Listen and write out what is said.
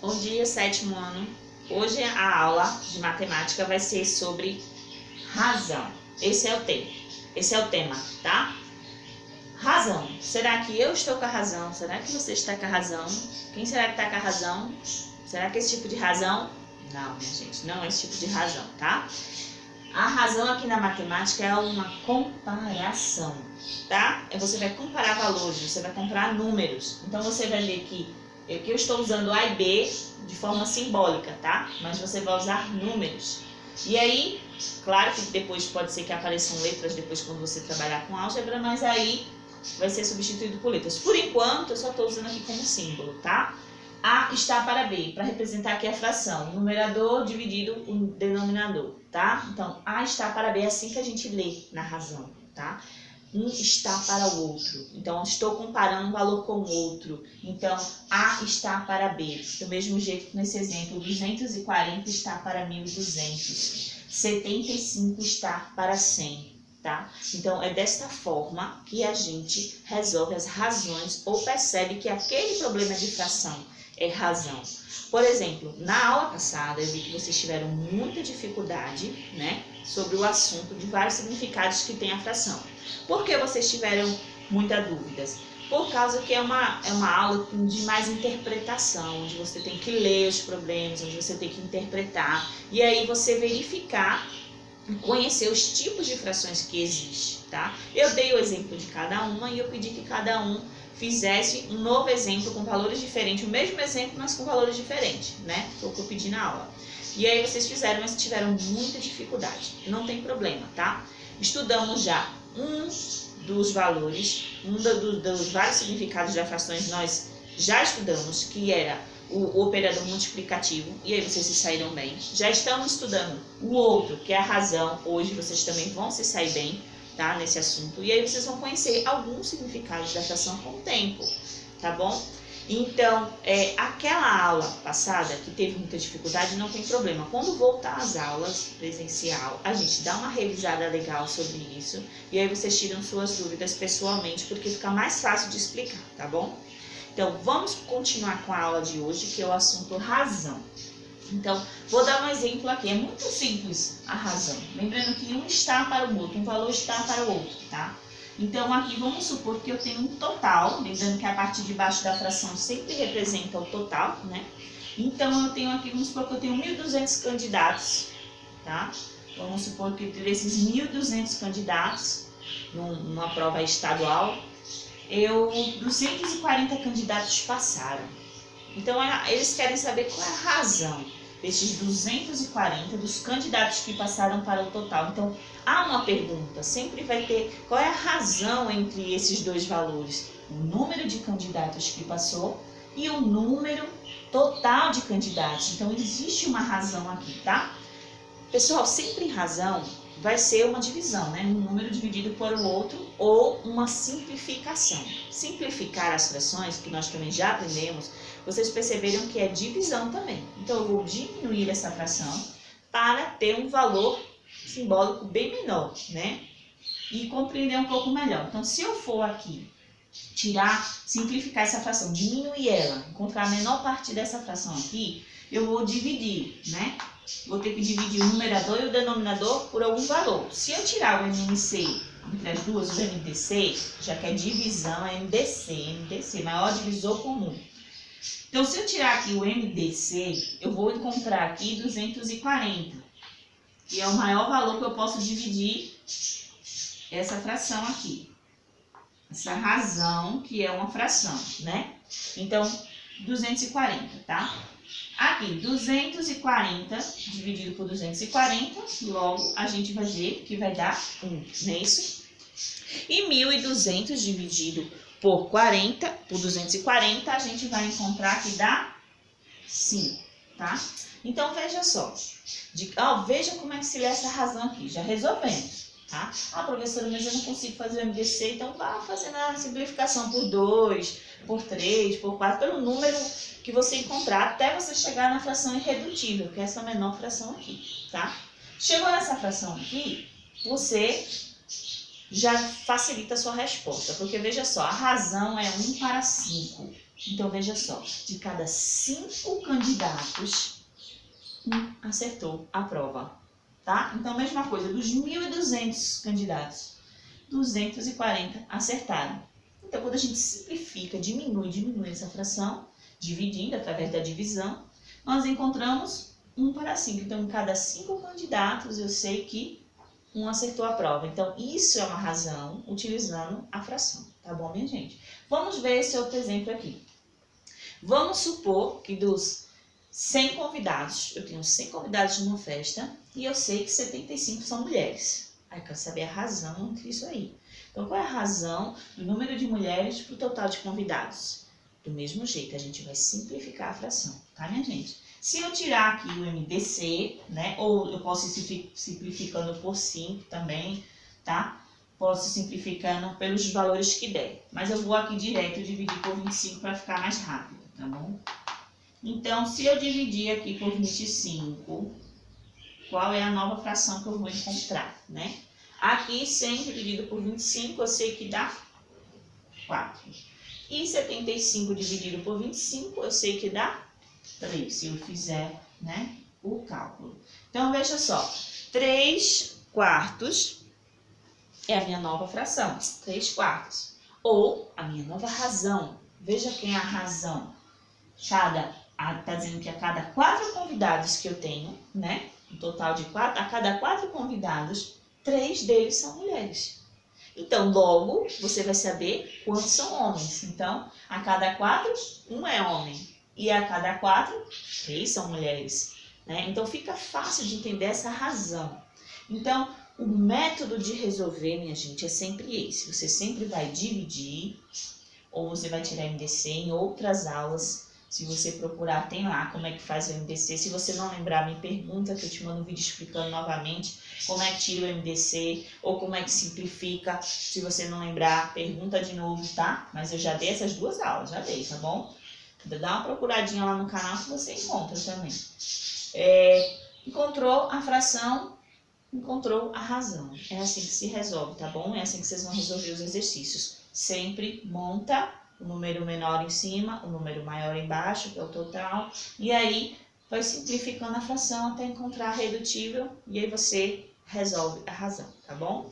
Bom dia, sétimo ano. Hoje a aula de matemática vai ser sobre razão. Esse é o tema, tá? Razão. Será que eu estou com a razão? Será que você está com a razão? Quem será que está com a razão? Será que é esse tipo de razão? Não, minha gente, não é esse tipo de razão, tá? A razão aqui na matemática é uma comparação, tá? Você vai comparar valores, você vai comparar números. Então você vai ver que eu estou usando A e B de forma simbólica, tá? Mas você vai usar números. E aí, claro que depois pode ser que apareçam letras depois quando você trabalhar com álgebra, mas aí vai ser substituído por letras. Por enquanto, eu só estou usando aqui como símbolo, tá? A está para B, para representar aqui a fração, o numerador dividido o denominador, tá? Então, A está para B é assim que a gente lê na razão, tá? Um está para o outro. Então, estou comparando um valor com o outro. Então, A está para B. Do mesmo jeito que nesse exemplo, 240 está para 1.200. 75 está para 100. Tá? Então, é desta forma que a gente resolve as razões ou percebe que aquele problema de fração é razão. Por exemplo, na aula passada eu vi que vocês tiveram muita dificuldade, né, sobre o assunto de vários significados que tem a fração. Por que vocês tiveram muitas dúvidas? Por causa que é uma aula de mais interpretação, onde você tem que ler os problemas, onde você tem que interpretar, e aí você verificar e conhecer os tipos de frações que existem, tá? Eu dei o exemplo de cada uma e eu pedi que cada um fizesse um novo exemplo com valores diferentes, o mesmo exemplo, mas com valores diferentes, né? Foi o que eu pedi na aula. E aí vocês fizeram, mas tiveram muita dificuldade. Não tem problema, tá? Estudamos já um dos valores, dos vários significados das frações, nós já estudamos, que era o operador multiplicativo, e aí vocês se saíram bem. Já estamos estudando o outro, que é a razão. Hoje vocês também vão se sair bem, tá, nesse assunto. E aí vocês vão conhecer alguns significados da fração com o tempo, tá bom? Então, aquela aula passada que teve muita dificuldade, não tem problema. Quando voltar às aulas presencial, a gente dá uma revisada legal sobre isso. E aí vocês tiram suas dúvidas pessoalmente, porque fica mais fácil de explicar, tá bom? Então, vamos continuar com a aula de hoje, que é o assunto razão. Então, vou dar um exemplo aqui. É muito simples a razão. Lembrando que um está para o outro, um valor está para o outro, tá? Então, aqui vamos supor que eu tenho um total. Lembrando que a parte de baixo da fração sempre representa o total, né? Então, eu tenho aqui, vamos supor que eu tenho 1.200 candidatos, tá? Vamos supor que desses 1.200 candidatos, numa prova estadual, 240 candidatos passaram. Então, eles querem saber qual é a razão desses 240 dos candidatos que passaram para o total. Então, há uma pergunta, sempre vai ter qual é a razão entre esses dois valores. O número de candidatos que passou e o número total de candidatos. Então, existe uma razão aqui, tá? Pessoal, sempre em razão vai ser uma divisão, né? Um número dividido por o outro ou uma simplificação. Simplificar as frações, que nós também já aprendemos, vocês perceberam que é divisão também. Então, eu vou diminuir essa fração para ter um valor simbólico bem menor, né? E compreender um pouco melhor. Então, se eu for aqui simplificar essa fração, diminuir ela, encontrar a menor parte dessa fração aqui, eu vou dividir, né? Vou ter que dividir o numerador e o denominador por algum valor. Se eu tirar o MMC entre as duas, o MDC, já que é divisão, é MDC, maior divisor comum. Então, se eu tirar aqui o MDC, eu vou encontrar aqui 240, que é o maior valor que eu posso dividir essa fração aqui. Essa razão, que é uma fração, né? Então, 240, tá? Aqui, 240 dividido por 240, logo a gente vai ver que vai dar 1, não é isso? E 1.200 dividido por 240, a gente vai encontrar que dá 5, tá? Então, veja só. Veja como é que se lê essa razão aqui. Já resolvemos, tá? Ah, professora, mas eu não consigo fazer o MDC, então vá fazendo a simplificação por 2, por 3, por 4, pelo número que você encontrar, até você chegar na fração irredutível, que é essa menor fração aqui, tá? Chegou nessa fração aqui, você já facilita a sua resposta, porque veja só, a razão é 1 para 5, Então, veja só, de cada 5 candidatos, um acertou a prova, tá? Então, mesma coisa, dos 1.200 candidatos, 240 acertaram. Então, quando a gente simplifica, diminui essa fração, dividindo através da divisão, nós encontramos 1 para 5. Então, em cada 5 candidatos, eu sei que um acertou a prova. Então, isso é uma razão utilizando a fração, tá bom, minha gente? Vamos ver esse outro exemplo aqui. Vamos supor que dos 100 convidados, eu tenho 100 convidados numa festa e eu sei que 75 são mulheres. Aí eu quero saber a razão entre isso aí. Então, qual é a razão do número de mulheres para o total de convidados? Do mesmo jeito, a gente vai simplificar a fração, tá, minha gente? Se eu tirar aqui o MDC, né, ou eu posso ir simplificando por 5 também, tá? Posso ir simplificando pelos valores que der. Mas eu vou aqui direto dividir por 25 para ficar mais rápido, tá bom? Então, se eu dividir aqui por 25, qual é a nova fração que eu vou encontrar, né? Aqui, 100 dividido por 25, eu sei que dá 4. E 75 dividido por 25, eu sei que dá 3, se eu fizer, né, o cálculo. Então, veja só, 3 quartos é a minha nova fração, 3 quartos. Ou a minha nova razão. Veja quem é a razão. Está dizendo que a cada 4 convidados que eu tenho, né, um total de 4, a cada 4 convidados, 3 deles são mulheres. Então, logo, você vai saber quantos são homens. Então, a cada 4, 1 é homem. E a cada 4, 3 são mulheres, né? Então, fica fácil de entender essa razão. Então, o método de resolver, minha gente, é sempre esse. Você sempre vai dividir, ou você vai tirar MDC em outras aulas. Se você procurar, tem lá como é que faz o MDC. Se você não lembrar, me pergunta que eu te mando um vídeo explicando novamente como é que tira o MDC ou como é que simplifica. Se você não lembrar, pergunta de novo, tá? Mas eu já dei essas 2 aulas, já dei, tá bom? Dá uma procuradinha lá no canal que você encontra também. Encontrou a fração, encontrou a razão. É assim que se resolve, tá bom? É assim que vocês vão resolver os exercícios. Sempre monta o número menor em cima, o número maior embaixo, que é o total. E aí, vai simplificando a fração até encontrar a redutível. E aí você resolve a razão, tá bom?